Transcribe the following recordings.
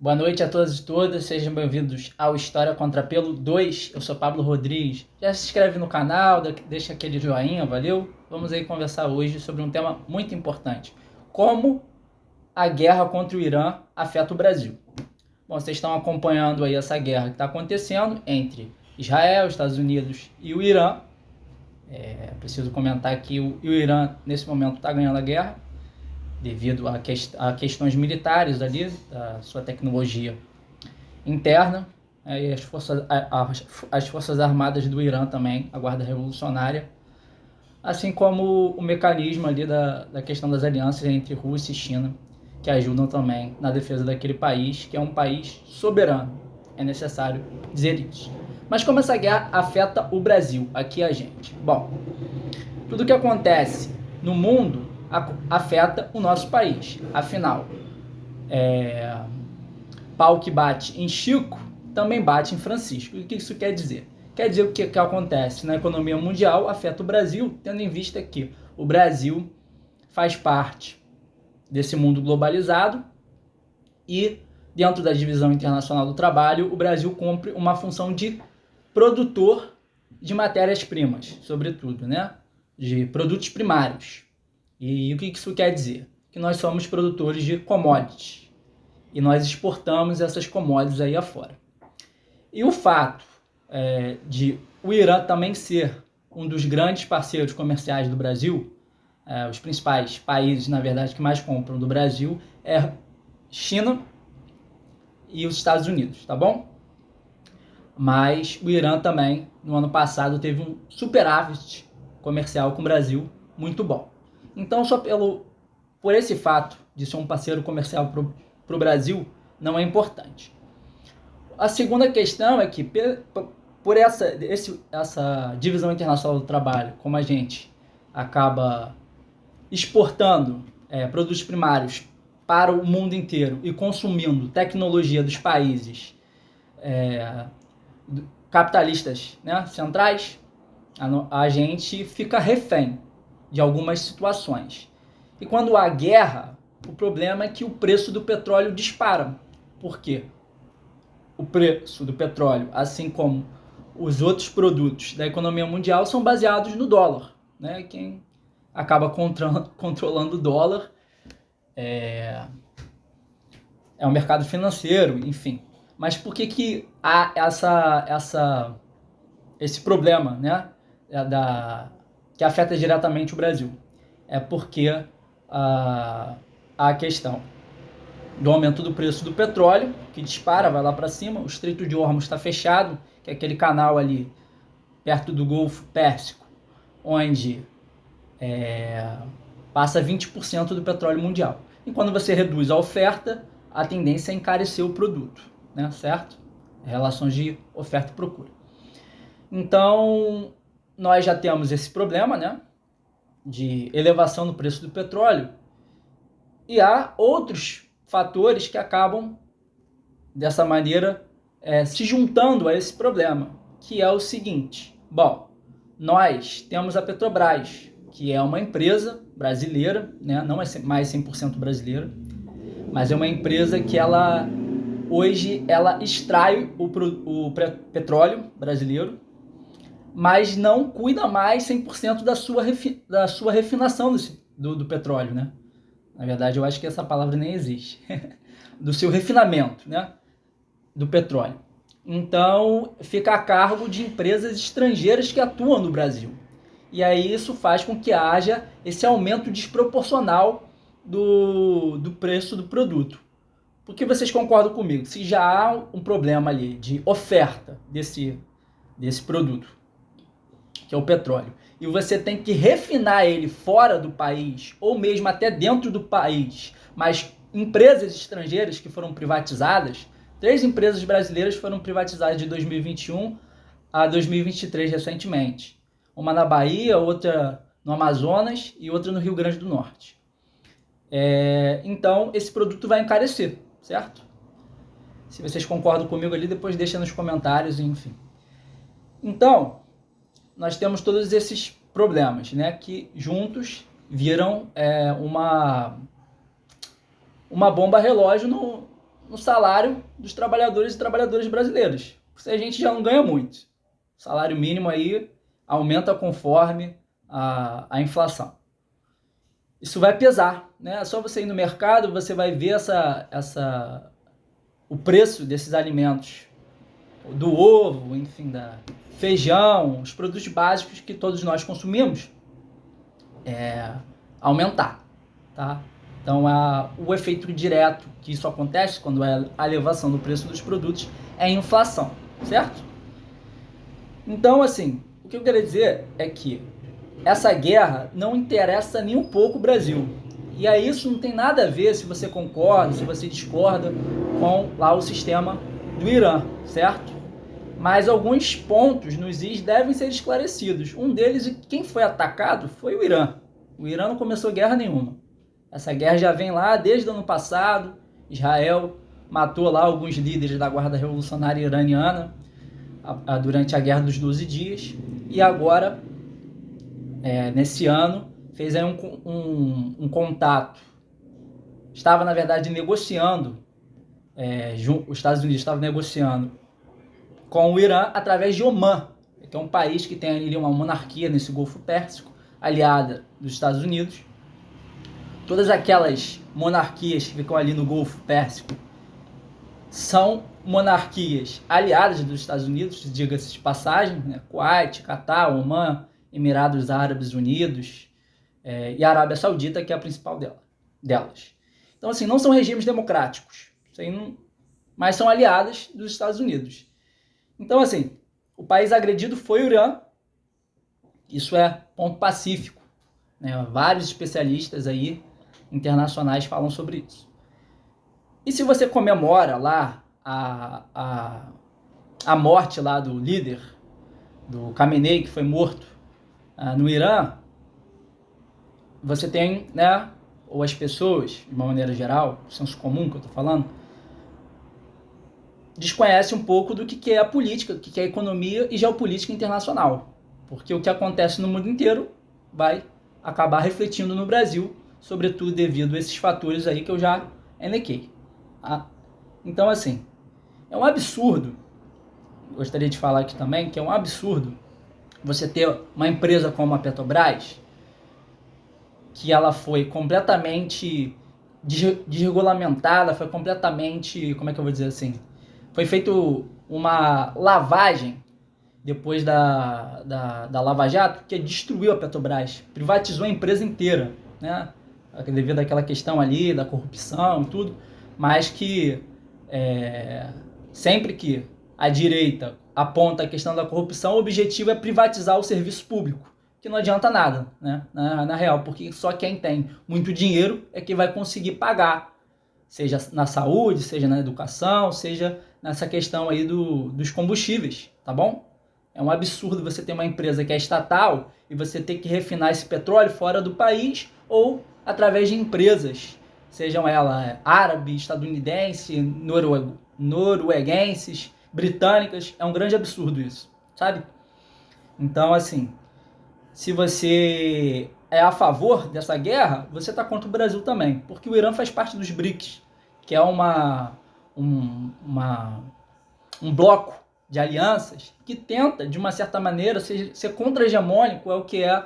Boa noite a todos e todas, sejam bem-vindos ao História Contra Pelo 2. Eu sou Pablo Rodrigues. Já se inscreve no canal, deixa aquele joinha, valeu? Vamos aí conversar hoje sobre um tema muito importante. Como a guerra contra o Irã afeta o Brasil. Bom, vocês estão acompanhando aí essa guerra que está acontecendo entre Israel, Estados Unidos e o Irã. Preciso comentar que o Irã, nesse momento, está ganhando a guerra devido a questões militares ali, da sua tecnologia interna, e as forças armadas do Irã também, a Guarda Revolucionária, assim como o mecanismo ali da questão das alianças entre Rússia e China, que ajudam também na defesa daquele país, que é um país soberano. É necessário dizer isso. Mas como essa guerra afeta o Brasil, aqui a gente? Bom, tudo que acontece no mundo afeta o nosso país. Afinal, pau que bate em Chico também bate em Francisco. O que isso quer dizer? Quer dizer que o que acontece na economia mundial afeta o Brasil, tendo em vista que o Brasil faz parte desse mundo globalizado e, dentro da divisão internacional do trabalho, o Brasil cumpre uma função de produtor de matérias-primas, sobretudo, né? De produtos primários. E o que isso quer dizer? Que nós somos produtores de commodities e nós exportamos essas commodities aí afora. E o fato de o Irã também ser um dos grandes parceiros comerciais do Brasil, os principais países, na verdade, que mais compram do Brasil é China e os Estados Unidos, tá bom? Mas o Irã também, no ano passado, teve um superávit comercial com o Brasil muito bom. Então, só por esse fato de ser um parceiro comercial para o Brasil, não é importante. A segunda questão é que, por essa divisão internacional do trabalho, como a gente acaba exportando produtos primários para o mundo inteiro e consumindo tecnologia dos países capitalistas, né, centrais, a gente fica refém de algumas situações. E quando há guerra, o problema é que o preço do petróleo dispara. Por quê? O preço do petróleo, assim como os outros produtos da economia mundial, são baseados no dólar, né? Quem acaba controlando o dólar é o mercado financeiro, enfim. Mas por que há esse problema, né? Que afeta diretamente o Brasil? É porque a questão do aumento do preço do petróleo, que dispara, vai lá para cima, o Estreito de Hormuz está fechado, que é aquele canal ali perto do Golfo Pérsico, onde passa 20% do petróleo mundial. E quando você reduz a oferta, a tendência é encarecer o produto, né? Certo? Relações de oferta e procura. Então, nós já temos esse problema, né, de elevação no preço do petróleo, e há outros fatores que acabam, dessa maneira, se juntando a esse problema, que é o seguinte. Bom, nós temos a Petrobras, que é uma empresa brasileira, né, não é mais 100% brasileira, mas é uma empresa que hoje ela extrai o petróleo brasileiro, mas não cuida mais 100% da sua refinação do petróleo, né? Na verdade, eu acho que essa palavra nem existe. Do seu refinamento, né? Do petróleo. Então, fica a cargo de empresas estrangeiras que atuam no Brasil. E aí isso faz com que haja esse aumento desproporcional do preço do produto. Porque vocês concordam comigo? Se já há um problema ali de oferta desse produto, que é o petróleo, e você tem que refinar ele fora do país, ou mesmo até dentro do país, mas empresas estrangeiras que foram privatizadas, 3 empresas brasileiras foram privatizadas de 2021 a 2023 recentemente. Uma na Bahia, outra no Amazonas e outra no Rio Grande do Norte. Então, esse produto vai encarecer, certo? Se vocês concordam comigo ali, depois deixa nos comentários, enfim. Então, nós temos todos esses problemas, né, que juntos viram uma bomba relógio no salário dos trabalhadores e trabalhadoras brasileiros. Porque a gente já não ganha muito. O salário mínimo aí aumenta conforme a inflação. Isso vai pesar, né? É só você ir no mercado, você vai ver o preço desses alimentos, do ovo, enfim, da feijão, os produtos básicos que todos nós consumimos, aumentar, tá? Então, o efeito direto que isso acontece quando é a elevação do preço dos produtos é a inflação, certo? Então, assim, o que eu quero dizer é que essa guerra não interessa nem um pouco o Brasil. E aí isso não tem nada a ver se você concorda, se você discorda com lá o sistema do Irã, certo? Mas alguns pontos nos is devem ser esclarecidos. Um deles, quem foi atacado, foi o Irã. O Irã não começou guerra nenhuma. Essa guerra já vem lá desde o ano passado. Israel matou lá alguns líderes da Guarda Revolucionária Iraniana durante a Guerra dos 12 Dias. E agora, nesse ano, fez aí um contato. Estava, na verdade, negociando. Os Estados Unidos estavam negociando com o Irã através de Omã, que é um país que tem ali uma monarquia nesse Golfo Pérsico, aliada dos Estados Unidos. Todas aquelas monarquias que ficam ali no Golfo Pérsico são monarquias aliadas dos Estados Unidos, diga-se de passagem, né? Kuwait, Catar, Omã, Emirados Árabes Unidos e a Arábia Saudita, que é a principal delas. Então, assim, não são regimes democráticos, mas são aliadas dos Estados Unidos. Então, assim, o país agredido foi o Irã. Isso é ponto pacífico, né? Vários especialistas aí internacionais falam sobre isso. E se você comemora lá a morte lá do líder, do Khamenei, que foi morto no Irã, você tem, né, ou as pessoas, de uma maneira geral, o senso comum que eu estou falando, desconhece um pouco do que é a política, o que é a economia e geopolítica internacional. Porque o que acontece no mundo inteiro vai acabar refletindo no Brasil, sobretudo devido a esses fatores aí que eu já elenquei. Então, assim, é um absurdo, gostaria de falar aqui também, que é um absurdo você ter uma empresa como a Petrobras, que ela foi completamente desregulamentada, foi completamente, como é que eu vou dizer assim, foi feito uma lavagem depois da Lava Jato, que destruiu a Petrobras, privatizou a empresa inteira, né? Devido àquela questão ali da corrupção e tudo, mas que sempre que a direita aponta a questão da corrupção, o objetivo é privatizar o serviço público, que não adianta nada, né? Na real, porque só quem tem muito dinheiro é que vai conseguir pagar, seja na saúde, seja na educação, seja nessa questão aí dos combustíveis, tá bom? É um absurdo você ter uma empresa que é estatal e você ter que refinar esse petróleo fora do país ou através de empresas, sejam elas árabes, estadunidenses, norueguenses, britânicas. É um grande absurdo isso, sabe? Então, assim, se você é a favor dessa guerra, você está contra o Brasil também, porque o Irã faz parte dos BRICS, que é um bloco de alianças que tenta, de uma certa maneira, ser contra-hegemônico ao que é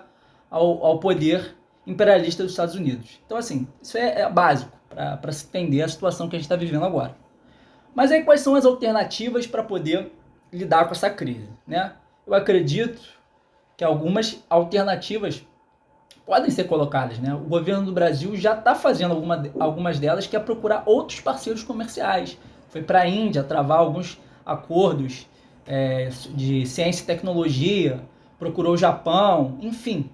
ao poder imperialista dos Estados Unidos. Então, assim, isso é básico para se entender a situação que a gente está vivendo agora. Mas aí, quais são as alternativas para poder lidar com essa crise, né? Eu acredito que algumas alternativas podem ser colocadas, né? O governo do Brasil já está fazendo algumas delas, que é procurar outros parceiros comerciais. Foi para a Índia travar alguns acordos de ciência e tecnologia, procurou o Japão, enfim,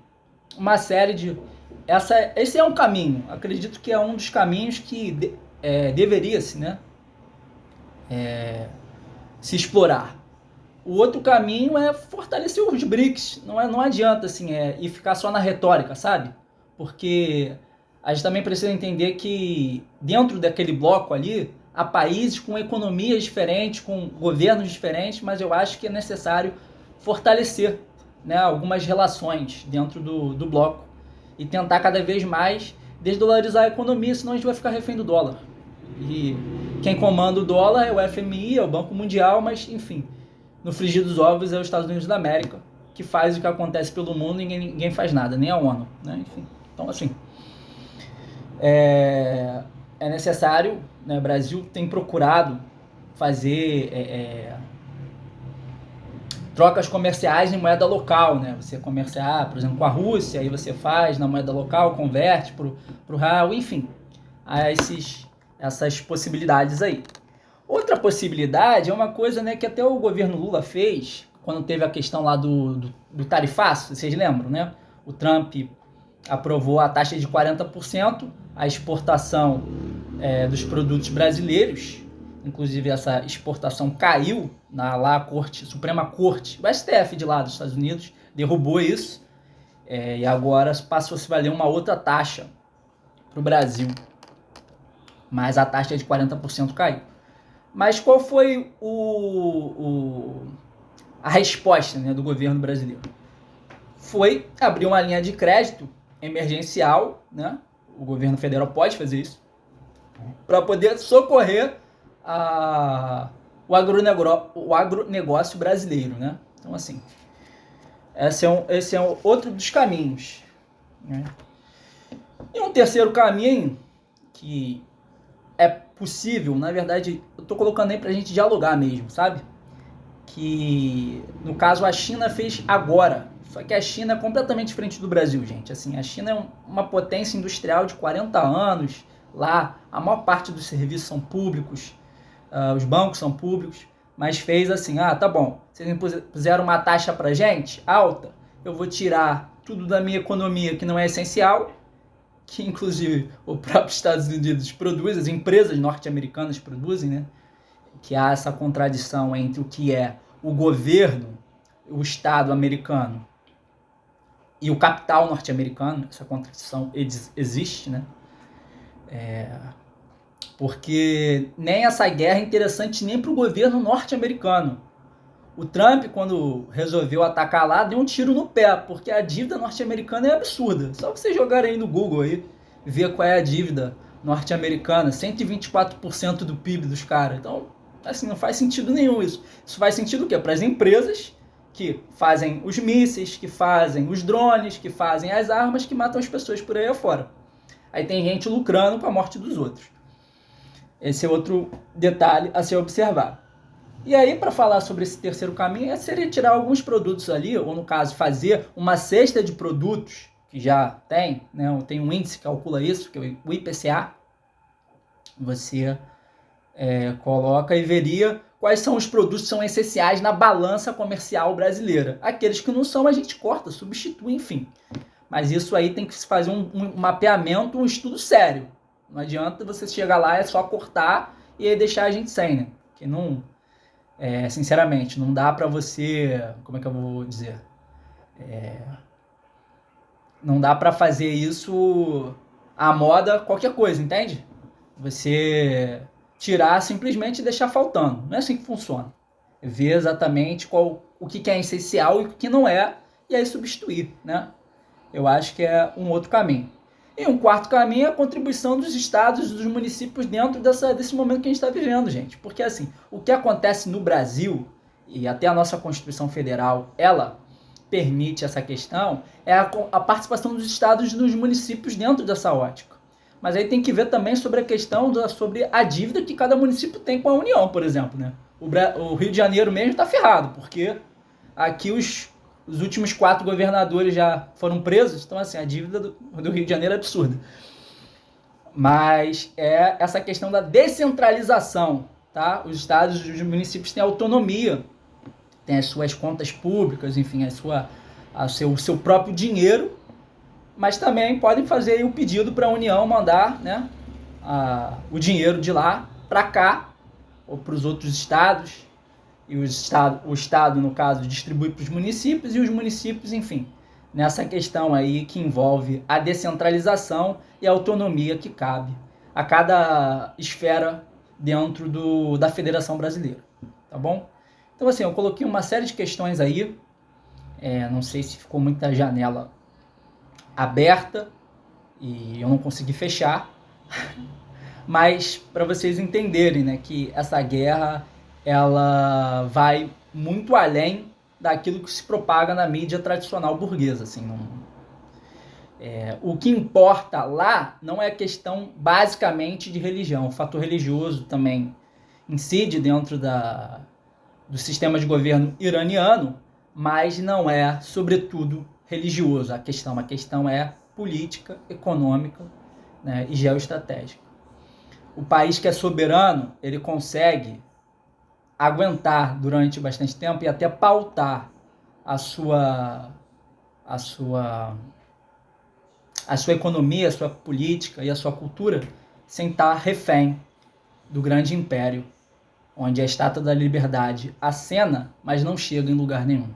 uma série de... Esse é um caminho, acredito que é um dos caminhos que deveria-se, né, se explorar. O outro caminho é fortalecer os BRICS. Não adianta assim, ir ficar só na retórica, sabe? Porque a gente também precisa entender que dentro daquele bloco ali, há países com economias diferentes, com governos diferentes, mas eu acho que é necessário fortalecer, né, algumas relações dentro do bloco e tentar cada vez mais desdolarizar a economia, senão a gente vai ficar refém do dólar. E quem comanda o dólar é o FMI, é o Banco Mundial, mas enfim, no frigir dos ovos é os Estados Unidos da América, que faz o que acontece pelo mundo e ninguém faz nada, nem a ONU, né? Enfim, então assim, é necessário, né? O Brasil tem procurado fazer trocas comerciais em moeda local, né? Você comerciar, por exemplo, com a Rússia, aí você faz na moeda local, converte para o real, enfim, há essas possibilidades aí. Outra possibilidade é uma coisa, né, que até o governo Lula fez quando teve a questão lá do tarifaço, vocês lembram, né? O Trump aprovou a taxa de 40%, a exportação dos produtos brasileiros, inclusive essa exportação caiu lá a Corte, Suprema Corte, o STF de lá dos Estados Unidos, derrubou isso, e agora passou a se valer uma outra taxa para o Brasil, mas a taxa de 40% caiu. Mas qual foi a resposta, né, do governo brasileiro? Foi abrir uma linha de crédito emergencial, né? O governo federal pode fazer isso, para poder socorrer o agronegócio brasileiro, né? Então, assim, esse é outro dos caminhos, né? E um terceiro caminho que é possível, na verdade, eu estou colocando aí para a gente dialogar mesmo, sabe? Que, no caso, a China fez agora. Só que a China é completamente diferente do Brasil, gente. Assim, a China é uma potência industrial de 40 anos. Lá, a maior parte dos serviços são públicos, os bancos são públicos, mas fez assim, tá bom, vocês impuseram uma taxa pra gente, alta, eu vou tirar tudo da minha economia que não é essencial, que inclusive o próprio Estados Unidos produz, as empresas norte-americanas produzem, né? Que há essa contradição entre o que é o governo, o Estado americano e o capital norte-americano. Essa contradição existe, né? Porque nem essa guerra é interessante nem para o governo norte-americano. O Trump, quando resolveu atacar lá, deu um tiro no pé, porque a dívida norte-americana é absurda. Só vocês jogarem aí no Google aí, ver qual é a dívida norte-americana, 124% do PIB dos caras. Então, assim, não faz sentido nenhum isso. Isso faz sentido o quê? Para as empresas que fazem os mísseis, que fazem os drones, que fazem as armas, que matam as pessoas por aí afora. Aí tem gente lucrando com a morte dos outros. Esse é outro detalhe a ser observado. E aí, para falar sobre esse terceiro caminho, seria tirar alguns produtos ali, ou no caso, fazer uma cesta de produtos, que já tem, né? Tem um índice que calcula isso, que é o IPCA. Você coloca e veria quais são os produtos que são essenciais na balança comercial brasileira. Aqueles que não são, a gente corta, substitui, enfim. Mas isso aí tem que se fazer um mapeamento, um estudo sério. Não adianta você chegar lá, é só cortar e aí deixar a gente sem, né? Porque não, sinceramente, não dá pra você, como é que eu vou dizer? Não dá pra fazer isso à moda qualquer coisa, entende? Você tirar simplesmente e deixar faltando. Não é assim que funciona. Ver exatamente o que é essencial e o que não é, e aí substituir, né? Eu acho que é um outro caminho. E um quarto caminho é a contribuição dos estados e dos municípios dentro desse momento que a gente está vivendo, gente. Porque, assim, o que acontece no Brasil, e até a nossa Constituição Federal, ela permite essa questão, é a participação dos estados e dos municípios dentro dessa ótica. Mas aí tem que ver também sobre a questão sobre a dívida que cada município tem com a União, por exemplo, né? O Rio de Janeiro mesmo está ferrado, porque aqui os últimos 4 governadores já foram presos, então assim, a dívida do Rio de Janeiro é absurda. Mas é essa questão da descentralização, tá? Os estados e os municípios têm autonomia, têm as suas contas públicas, enfim, o seu próprio dinheiro, mas também podem fazer aí o pedido para a União mandar, né, o dinheiro de lá para cá, ou para os outros estados, e o estado, no caso, distribui para os municípios, e os municípios, enfim, nessa questão aí que envolve a descentralização e a autonomia que cabe a cada esfera dentro da Federação Brasileira, tá bom? Então, assim, eu coloquei uma série de questões aí, não sei se ficou muita janela aberta e eu não consegui fechar, Mas para vocês entenderem, né, que essa guerra ela vai muito além daquilo que se propaga na mídia tradicional burguesa. Assim, o que importa lá não é questão basicamente de religião. O fator religioso também incide dentro do sistema de governo iraniano, mas não é, sobretudo, religioso. A questão é política, econômica, né, e geoestratégica. O país que é soberano, ele consegue aguentar durante bastante tempo e até pautar a sua economia, a sua política e a sua cultura sem estar refém do grande império, onde a Estátua da Liberdade acena, mas não chega em lugar nenhum.